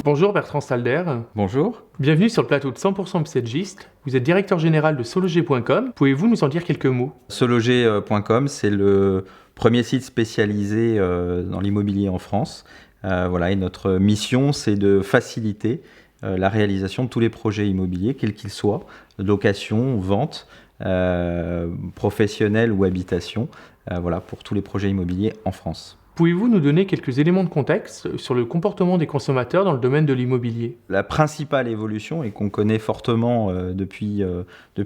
Bonjour Bertrand Stalder. Bonjour. Bienvenue sur le plateau de 100% Psaitgiste. Vous êtes directeur général de Sologer.com. Pouvez-vous nous en dire quelques mots? Sologer.com, c'est le premier site spécialisé dans l'immobilier en France. Et notre mission, c'est de faciliter la réalisation de tous les projets immobiliers, quels qu'ils soient, location, vente, professionnelle ou habitation, pour tous les projets immobiliers en France. Pouvez-vous nous donner quelques éléments de contexte sur le comportement des consommateurs dans le domaine de l'immobilier? La principale évolution, et qu'on connaît fortement depuis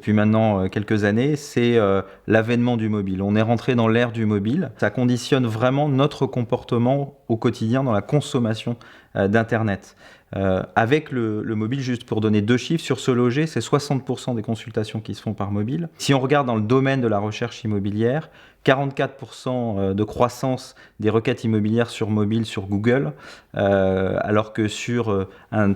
maintenant quelques années, c'est l'avènement du mobile. On est rentré dans l'ère du mobile. Ça conditionne vraiment notre comportement au quotidien dans la consommation d'Internet. Avec le mobile, juste pour donner deux chiffres, sur Sologer, c'est 60% des consultations qui se font par mobile. Si on regarde dans le domaine de la recherche immobilière, 44% de croissance des requêtes immobilières sur mobile sur Google, alors que sur un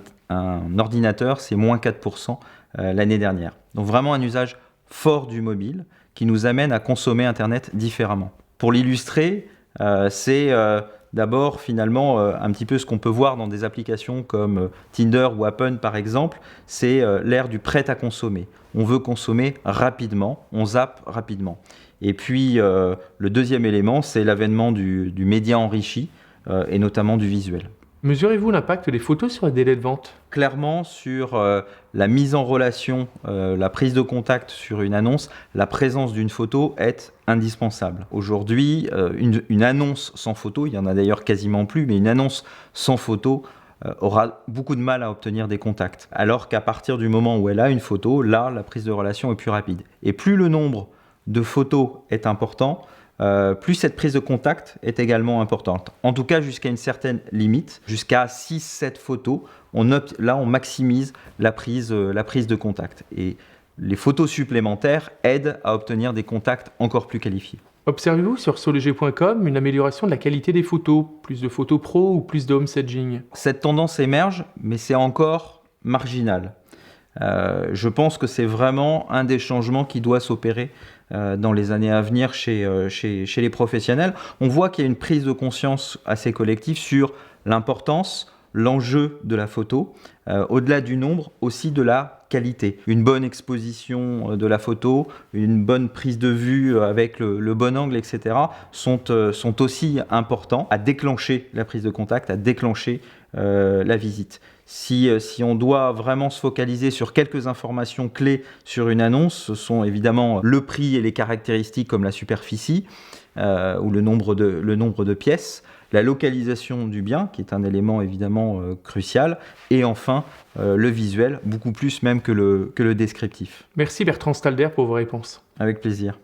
ordinateur, c'est moins 4% l'année dernière. Donc vraiment un usage fort du mobile qui nous amène à consommer Internet différemment. Pour l'illustrer, c'est d'abord finalement un petit peu ce qu'on peut voir dans des applications comme Tinder ou Appen par exemple, c'est l'ère du prêt à consommer. On veut consommer rapidement, on zappe rapidement. Et puis le deuxième élément, c'est l'avènement du média enrichi et notamment du visuel. Mesurez-vous l'impact des photos sur les délais de vente? Clairement, sur la mise en relation, la prise de contact sur une annonce, la présence d'une photo est indispensable. Aujourd'hui, une annonce sans photo, il y en a d'ailleurs quasiment plus, mais une annonce sans photo aura beaucoup de mal à obtenir des contacts. Alors qu'à partir du moment où elle a une photo, là, la prise de relation est plus rapide. Et plus le nombre de photos est important, plus cette prise de contact est également importante. En tout cas, jusqu'à une certaine limite, jusqu'à 6-7 photos, on maximise la prise de contact. Et les photos supplémentaires aident à obtenir des contacts encore plus qualifiés. Observez-vous sur Sologer.com une amélioration de la qualité des photos, plus de photos pro ou plus de home staging? Cette tendance émerge, mais c'est encore marginal. Je pense que c'est vraiment un des changements qui doit s'opérer dans les années à venir chez les professionnels. On voit qu'il y a une prise de conscience assez collective sur l'importance, l'enjeu de la photo, au-delà du nombre, aussi de la qualité. Une bonne exposition de la photo, une bonne prise de vue avec le bon angle, etc. sont aussi importants à déclencher la prise de contact, à déclencher la visite. Si on doit vraiment se focaliser sur quelques informations clés sur une annonce, ce sont évidemment le prix et les caractéristiques comme la superficie ou le nombre de pièces, la localisation du bien, qui est un élément évidemment crucial, et enfin le visuel, beaucoup plus même que le descriptif. Merci Bertrand Stalder pour vos réponses. Avec plaisir.